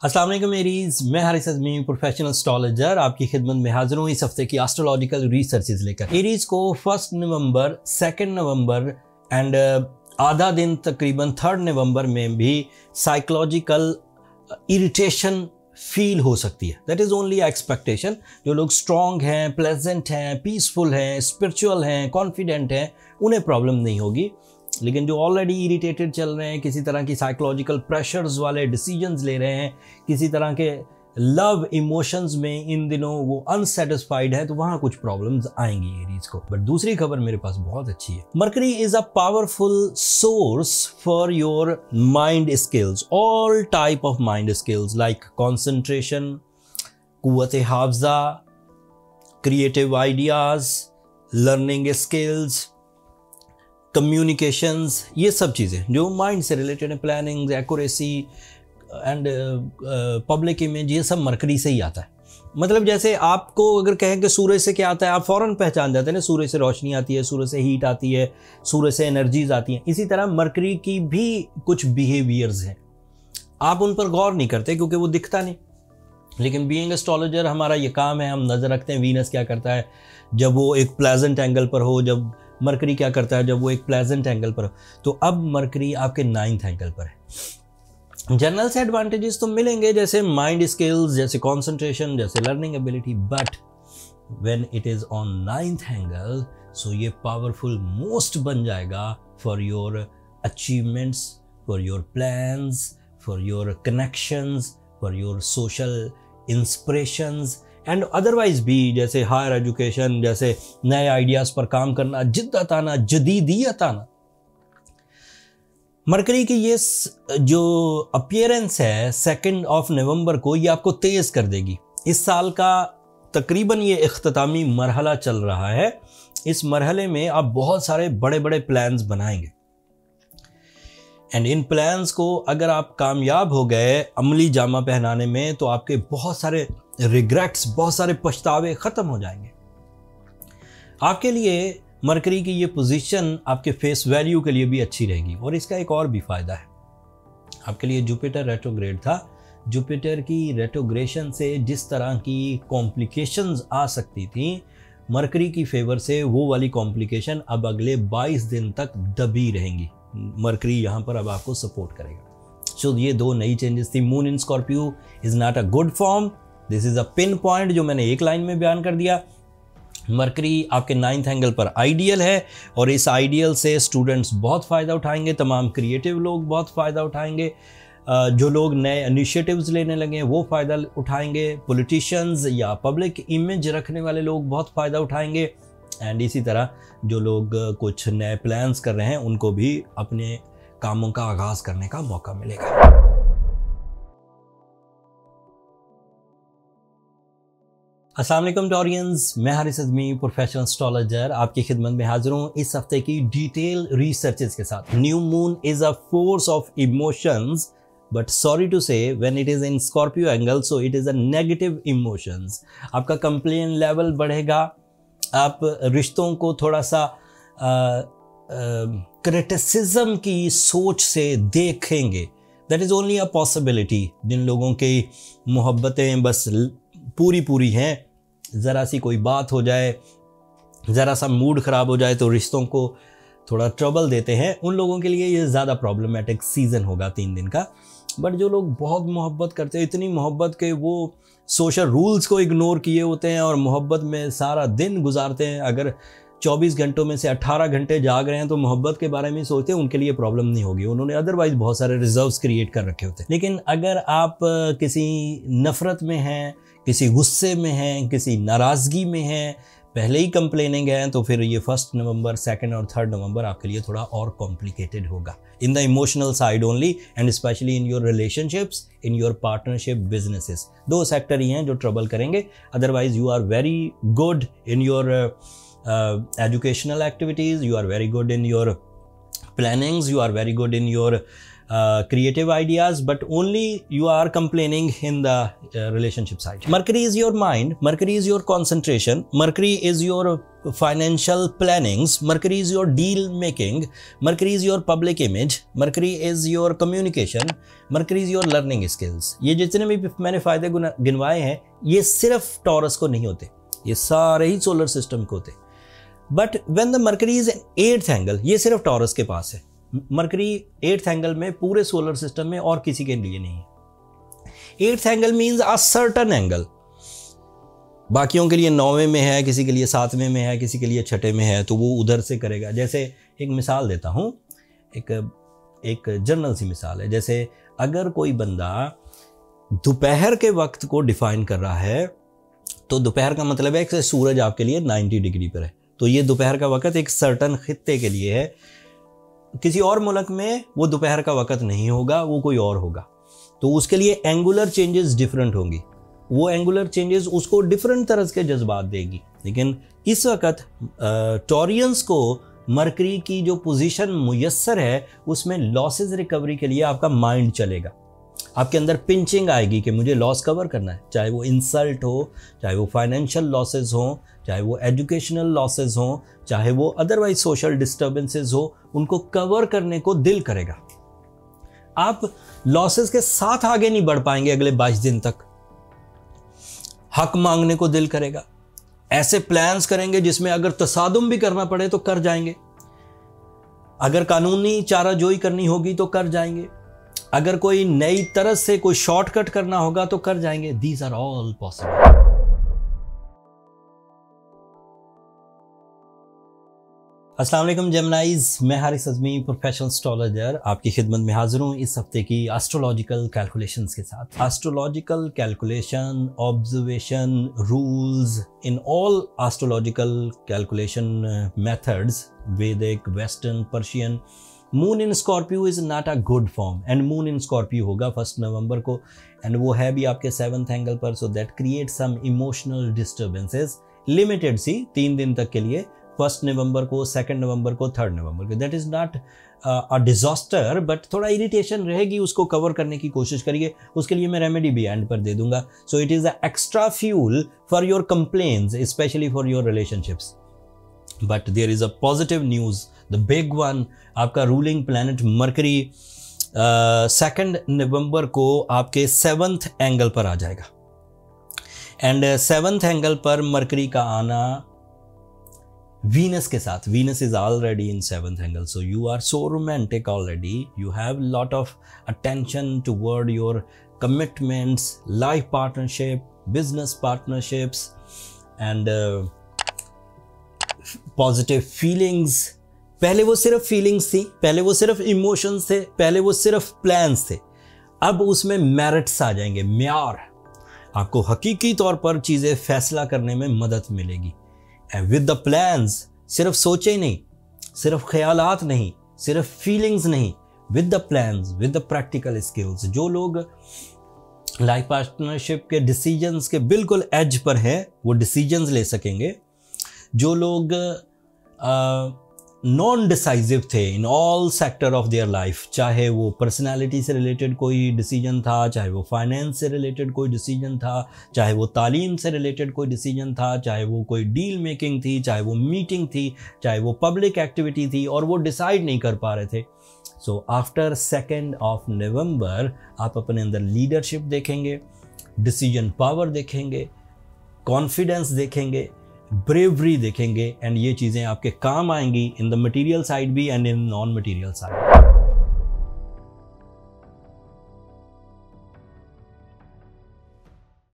अस्सलाम वालेकुम एरीज, मैं हारिस अज़मी प्रोफेशनल एस्ट्रोलॉजर आपकी खिदमत में हाजिर हूँ इस हफ्ते की एस्ट्रोलॉजिकल रिसर्चेज लेकर। एरीज को 1 नवंबर, 2 नवंबर एंड आधा दिन तकरीबन 3 नवंबर में भी साइकोलॉजिकल इरिटेशन फील हो सकती है। That is only expectation. जो लोग स्ट्रॉन्ग हैं, प्लेजेंट हैं, पीसफुल हैं, स्पिरिचुअल हैं, कॉन्फिडेंट हैं, उन्हें प्रॉब्लम नहीं होगी। लेकिन जो ऑलरेडी इरिटेटेड चल रहे हैं, किसी तरह की साइकोलॉजिकल प्रेशर्स वाले डिसीजंस ले रहे हैं, किसी तरह के लव इमोशंस में इन दिनों वो अनसेटिस्फाइड है, तो वहाँ कुछ प्रॉब्लम्स आएंगी एरीज को। बट दूसरी खबर मेरे पास बहुत अच्छी है। Mercury is a powerful source for your mind skills, all type of mind skills like concentration, कुव्वत हाफजा, creative ideas, learning skills, communications, ये सब चीज़ें जो माइंड से रिलेटेड है, planning, accuracy and public image, ये सब मरकरी से ही आता है। मतलब जैसे आपको अगर कहें कि सूरज से क्या आता है, आप फ़ौरन पहचान जाते हैं ना, सूरज से रोशनी आती है, सूरज से हीट आती है, सूरज से एनर्जीज आती हैं। इसी तरह मरकरी की भी कुछ बिहेवियर्स हैं, आप उन पर गौर नहीं करते क्योंकि वो दिखता नहीं। लेकिन बीइंग एस्ट्रोलॉजर हमारा ये काम है, हम नज़र रखते हैं वीनस क्या करता है जब वो एक प्लेजेंट एंगल पर हो, जब मरकरी क्या करता है जब वो एक प्लेजेंट एंगल पर हो। तो अब मरकरी आपके 9th एंगल पर है। जनरल से एडवांटेजेस तो मिलेंगे जैसे माइंड स्किल्स, जैसे कंसंट्रेशन, जैसे learning ability, but when it is on 9th angle, so ये पावरफुल मोस्ट बन जाएगा for your achievements, for your plans, for your connections, for your social inspirations and otherwise भी, जैसे हायर एजुकेशन, जैसे नए ideas पर काम करना, जिद्दत आना, जदीदियत आना। मरकरी की ये जो अपीयरेंस है 2 नवंबर को, ये आपको तेज़ कर देगी। इस साल का तकरीबन ये इख्तितामी मरहला चल रहा है। इस मरहले में आप बहुत सारे बड़े बड़े प्लान्स बनाएंगे एंड इन प्लान्स को अगर आप कामयाब हो गए अमली जामा पहनाने में, तो आपके बहुत सारे रिग्रेट्स, बहुत सारे पछतावे ख़त्म हो जाएंगे। आपके लिए मरकरी की ये पोजीशन आपके फेस वैल्यू के लिए भी अच्छी रहेगी। और इसका एक और भी फ़ायदा है, आपके लिए जुपिटर रेट्रोग्रेड था। जुपिटर की रेट्रोग्रेशन से जिस तरह की कॉम्प्लिकेशंस आ सकती थी, मरकरी की फेवर से वो वाली कॉम्प्लिकेशन अब अगले 22 दिन तक दबी रहेंगी। मरकरी यहाँ पर अब आपको सपोर्ट करेगा। सो ये 2 नई चेंजेस थी। Moon in Scorpio is not a good form, this is a pin point जो मैंने एक लाइन में बयान कर दिया। मरकरी आपके 9th एंगल पर आइडियल है और इस आइडियल से स्टूडेंट्स बहुत फ़ायदा उठाएंगे, तमाम क्रिएटिव लोग बहुत फ़ायदा उठाएंगे, जो लोग नए इनिशिएटिव्स लेने लगे हैं वो फ़ायदा उठाएंगे, पॉलिटिशियंस या पब्लिक इमेज रखने वाले लोग बहुत फ़ायदा उठाएंगे एंड इसी तरह जो लोग कुछ नए प्लान्स कर रहे हैं उनको भी अपने कामों का आगाज़ करने का मौका मिलेगा। अस्सलाम वालेकुम टॉरियंस, मैं हारिस अज़मी प्रोफेशनल एस्ट्रोलॉजर आपकी खिदमत में हाजिर हूँ इस हफ्ते की डिटेल रिसर्चेस के साथ। New moon is a force of emotions, but sorry to say when it is in Scorpio angle, so it is a negative emotions. आपका कंप्लेन लेवल बढ़ेगा, आप रिश्तों को थोड़ा सा क्रिटिसिज्म की सोच से देखेंगे। That is only a possibility. जिन लोगों की मोहब्बतें बस पूरी हैं, ज़रा सी कोई बात हो जाए, ज़रा सा मूड ख़राब हो जाए तो रिश्तों को थोड़ा ट्रबल देते हैं, उन लोगों के लिए ये ज़्यादा प्रॉब्लमेटिक सीज़न होगा 3 दिन का। बट जो लोग बहुत मोहब्बत करते हैं, इतनी मोहब्बत के वो सोशल रूल्स को इग्नोर किए होते हैं और मोहब्बत में सारा दिन गुजारते हैं, अगर 24 घंटों में से 18 घंटे जाग रहे हैं तो मोहब्बत के बारे में सोचते हैं, उनके लिए प्रॉब्लम नहीं होगी। उन्होंने अदरवाइज बहुत सारे रिजर्व्स क्रिएट कर रखे होते हैं। लेकिन अगर आप किसी नफ़रत में हैं, किसी गुस्से में हैं, किसी नाराज़गी में हैं, पहले ही कंप्लेनिंग है, तो फिर ये 1 नवंबर, 2 और 3 नवंबर आपके लिए थोड़ा और कॉम्प्लिकेटेड होगा in the emotional side only and specially in your relationships, in your partnership, businesses. 2 sector ही हैं जो ट्रबल करेंगे। Otherwise you are very good in your educational activities, you are very good in your plannings, you are very good in your creative ideas, but only you are complaining in the relationship side. Mercury is your mind, Mercury is your concentration, Mercury is your financial plannings, Mercury is your deal making, Mercury is your public image, Mercury is your communication, Mercury is your learning skills. ये जितने भी मैंने फायदे गिनवाए हैं ये सिर्फ taurus को नहीं होते, ये सारे ही सोलर सिस्टम को होते. But when the mercury is an 8th angle, ये सिर्फ टॉरस के पास है. मर्करी 8th एंगल में पूरे सोलर सिस्टम में और किसी के लिए नहीं है. 8th angle means a certain angle. बाकियों के लिए 9वें में है, किसी के लिए 7वें में है, किसी के लिए 6ठे में है, तो वो उधर से करेगा. जैसे एक मिसाल देता हूँ, एक जनरल सी मिसाल है. जैसे अगर कोई बंदा दोपहर के वक्त को डिफाइन कर रहा है, तो दोपहर का मतलब है कि सूरज आपके लिए 90 डिग्री पर है, तो ये दोपहर का वक्त एक सर्टन खित्ते के लिए है. किसी और मुल्क में वो दोपहर का वक्त नहीं होगा, वो कोई और होगा, तो उसके लिए एंगुलर चेंजेस डिफरेंट होंगी. वो एंगुलर चेंजेस उसको डिफरेंट तरह के जज्बात देगी. लेकिन इस वक्त टॉरियंस को मरकरी की जो पोजीशन मुयस्सर है उसमें लॉसेस रिकवरी के लिए आपका माइंड चलेगा. आपके अंदर पिंचिंग आएगी कि मुझे लॉस कवर करना है, चाहे वो इंसल्ट हो, चाहे वो फाइनेंशियल लॉसेस हो, चाहे वो एजुकेशनल लॉसेस हो, चाहे वो अदरवाइज सोशल डिस्टर्बेंसेस हो, उनको कवर करने को दिल करेगा. आप लॉसेस के साथ आगे नहीं बढ़ पाएंगे अगले 22 दिन तक. हक मांगने को दिल करेगा. ऐसे प्लान्स करेंगे जिसमें अगर तसादुम भी करना पड़े तो कर जाएंगे. अगर कानूनी चाराजोई करनी होगी तो कर जाएंगे. अगर कोई नई तरह से कोई शॉर्टकट करना होगा तो कर जाएंगे. These are all possible. अस्सलाम वालेकुम जेमिनाइज, मैं हारिस अज़मी प्रोफेशनल एस्ट्रोलॉजर आपकी खिदमत में हाजिर हूँ इस हफ्ते की एस्ट्रोलॉजिकल कैलकुलेशंस के साथ. Astrological calculation, observation, rules in all astrological calculation methods, Vedic, western, Persian. Moon in Scorpio is not a good form, and moon in Scorpio होगा 1 नवंबर को, एंड वो है भी आपके 7th एंगल पर. So that create some emotional disturbances, limited सी 3 दिन तक के लिए, 1 नवंबर को, 2 नवंबर को, 3 नवंबर को. That is not a disaster, but थोड़ा इरिटेशन रहेगी, उसको कवर करने की कोशिश करिए. उसके लिए मैं रेमेडी भी एंड पर दे दूंगा. So it is a extra fuel for your complaints, specially for your relationships. But there is a positive news, the big one. आपका रूलिंग प्लैनेट मरकरी 2 नवंबर को आपके 7th एंगल पर आ जाएगा. एंड 7th एंगल पर मरकरी का आना Venus के साथ, Venus is already in 7th angle, so you are so romantic already. You have lot of attention toward your commitments, life partnership, business partnerships, and positive feelings. पहले वो सिर्फ feelings थी, पहले वो सिर्फ इमोशंस थे, पहले वो सिर्फ प्लान्स थे. अब उसमें मेरिट्स आ जाएंगे, म्यार. आपको हकीकी तौर पर चीज़ें फैसला करने में मदद मिलेगी. विद द प्लान्स, सिर्फ सोचे ही नहीं, सिर्फ ख्यालात नहीं, सिर्फ फीलिंग्स नहीं, with the plans, with the practical skills. जो लोग लाइफ पार्टनरशिप के डिसीजंस के बिल्कुल एज पर हैं वो डिसीजंस ले सकेंगे. जो लोग नॉन डिसाइसिव थे in all sector of their life, चाहे वो पर्सनालिटी से रिलेटेड कोई डिसीजन था, चाहे वो फाइनेंस से रिलेटेड कोई डिसीजन था, चाहे वो तालीम से रिलेटेड कोई डिसीजन था, चाहे वो कोई डील मेकिंग थी, चाहे वो मीटिंग थी, चाहे वो पब्लिक एक्टिविटी थी, और वो डिसाइड नहीं कर पा रहे थे. सो आफ्टर 2 नवंबर आप अपने अंदर लीडरशिप देखेंगे, डिसीजन पावर देखेंगे, कॉन्फिडेंस देखेंगे, ब्रेवरी देखेंगे, एंड ये चीज़ें आपके काम आएंगी इन द मटेरियल साइड भी and in non material side.